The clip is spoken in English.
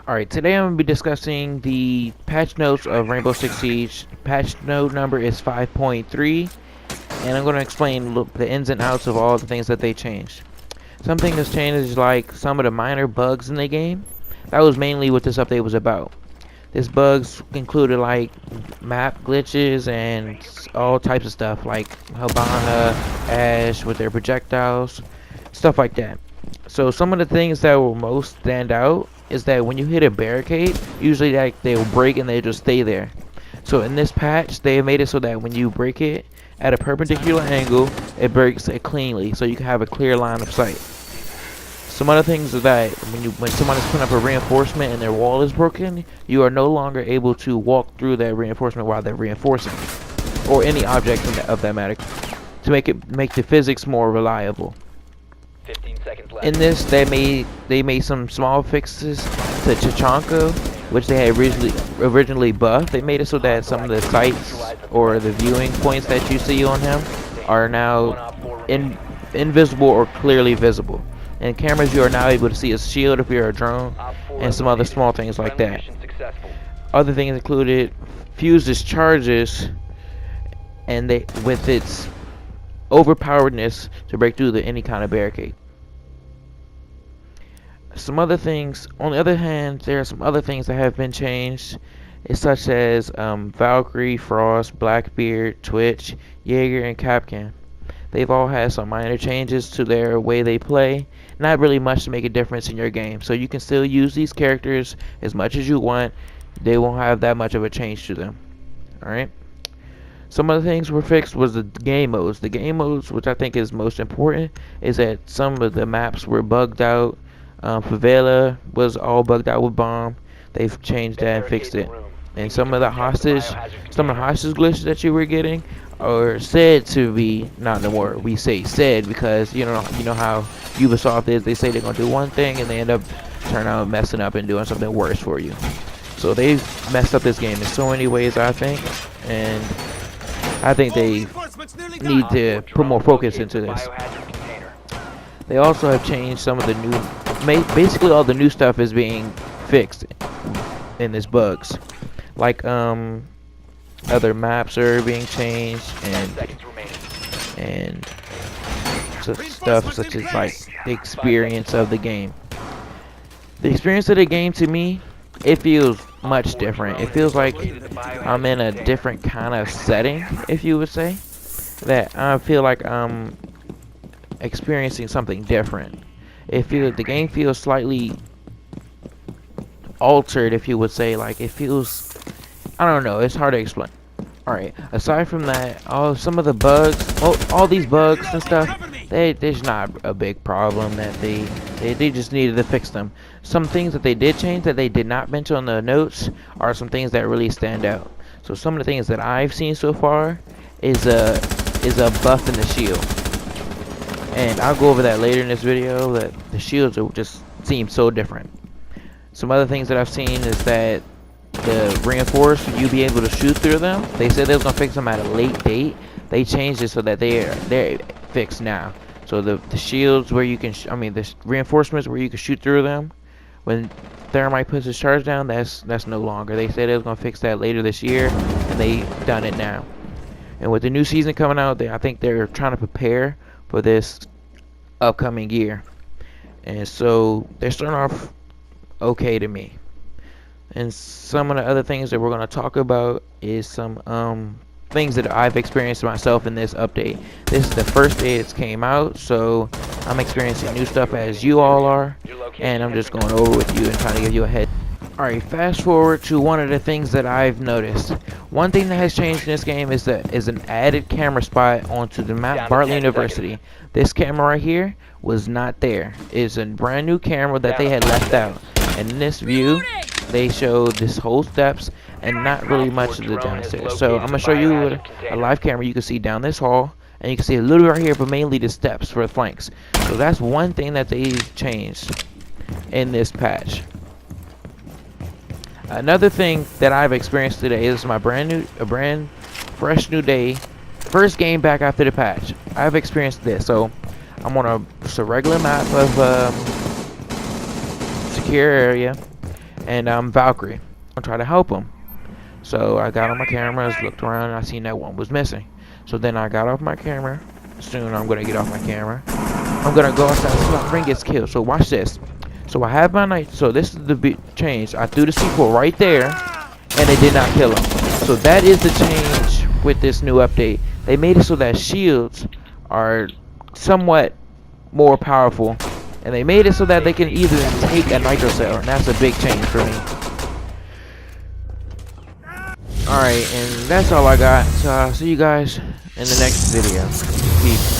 Alright, today I'm going to be discussing the patch notes of Rainbow Six Siege. Patch note number is 5.3, and I'm going to explain the ins and outs of all the things that they changed. Some things that's changed is like some of the minor bugs in the game. That was mainly what this update was about. These bugs included like map glitches and all types of stuff like Hibana, Ash with their projectiles, stuff like that. So some of the things that will most stand out is that when you hit a barricade, usually like they'll break and they just stay there. So in this patch, they made it so that when you break it at a perpendicular angle, it breaks it cleanly, so you can have a clear line of sight. Some other things is that when someone is putting up a reinforcement and their wall is broken, you are no longer able to walk through that reinforcement while they're reinforcing, or any object of that matter, to make the physics more reliable. 15 seconds left. In this, they made some small fixes to Chachanko, which they had originally buffed. They made it so that some of the sights or the viewing points that you see on him are now invisible or clearly visible. And cameras, you are now able to see his shield if you're a drone, and some other small things like that. Other things included fuses charges, and they with its overpoweredness to break through any kind of barricade. Some other things, on the other hand, there are some other things that have been changed, such as Valkyrie, Frost, Blackbeard, Twitch, Jaeger, and Kapkan. They've all had some minor changes to their way they play, not really much to make a difference in your game. So you can still use these characters as much as you want. They won't have that much of a change to them. Alright? Some of the things were fixed was the game modes. The game modes, which I think is most important, is that some of the maps were bugged out. Favela was all bugged out with bomb. They've changed that and fixed it. And some of the hostage glitches that you were getting are said to be not no more. We say said because you know how Ubisoft is. They say they're gonna do one thing and they end up turning out messing up and doing something worse for you. So they've messed up this game in so many ways, I think, and I think they need to put more focus into this. They also have changed some of the new, basically all the new stuff is being fixed in this bugs. Like other maps are being changed and stuff such as like the experience of the game. The experience of the game to me, it feels much different. It feels like I'm in a different kind of setting, if you would say. That I feel like I'm experiencing something different. The game feels slightly altered, if you would say. Like it feels, I don't know, it's hard to explain. Alright, aside from that, some of the bugs, all these bugs and stuff, there's not a big problem that they just needed to fix them. Some things that they did change that they did not mention on the notes are some things that really stand out. So some of the things that I've seen so far is a buff in the shield. And I'll go over that later in this video, that the shields just seem so different. Some other things that I've seen is that the reinforced, you be able to shoot through them. They said they was gonna fix them at a late date. They changed it so that they're fixed now. So the shields where you can, the reinforcements where you can shoot through them, when Thermite puts his charge down, that's no longer. They said they was gonna fix that later this year, and they done it now. And with the new season coming out, I think they're trying to prepare for this upcoming year, and so they're starting off okay to me. And some of the other things that we're going to talk about is some things that I've experienced myself in this update. This is the first day it's came out, so I'm experiencing new stuff as you all are, and I'm just going over with you and trying to give you a head. Alright, fast forward to one of the things that I've noticed. One thing that has changed in this game is an added camera spot onto the map Bartley University. This camera right here was not there. It's a brand new camera that they had left out. And in this view, they showed this whole steps and not really much of the downstairs. So I'm gonna show you a live camera. You can see down this hall, and you can see a little right here, but mainly the steps for the flanks. So that's one thing that they changed in this patch. Another thing that I've experienced today is my brand fresh new day, first game back after the patch. I've experienced this. So I'm on just a regular map of secure area, and Valkyrie. I try to help him. So I got on my cameras, looked around, and I seen that one was missing. So then I got off my camera. Soon I'm gonna get off my camera. I'm gonna go outside so my friend gets killed. So watch this. So I have my knife. So this is the change. I threw the C4 right there, and it did not kill him. So that is the change with this new update. They made it so that shields are somewhat more powerful, and they made it so that they can either take a nitro cell, and that's a big change for me. Alright, and that's all I got. So I'll see you guys in the next video. Peace.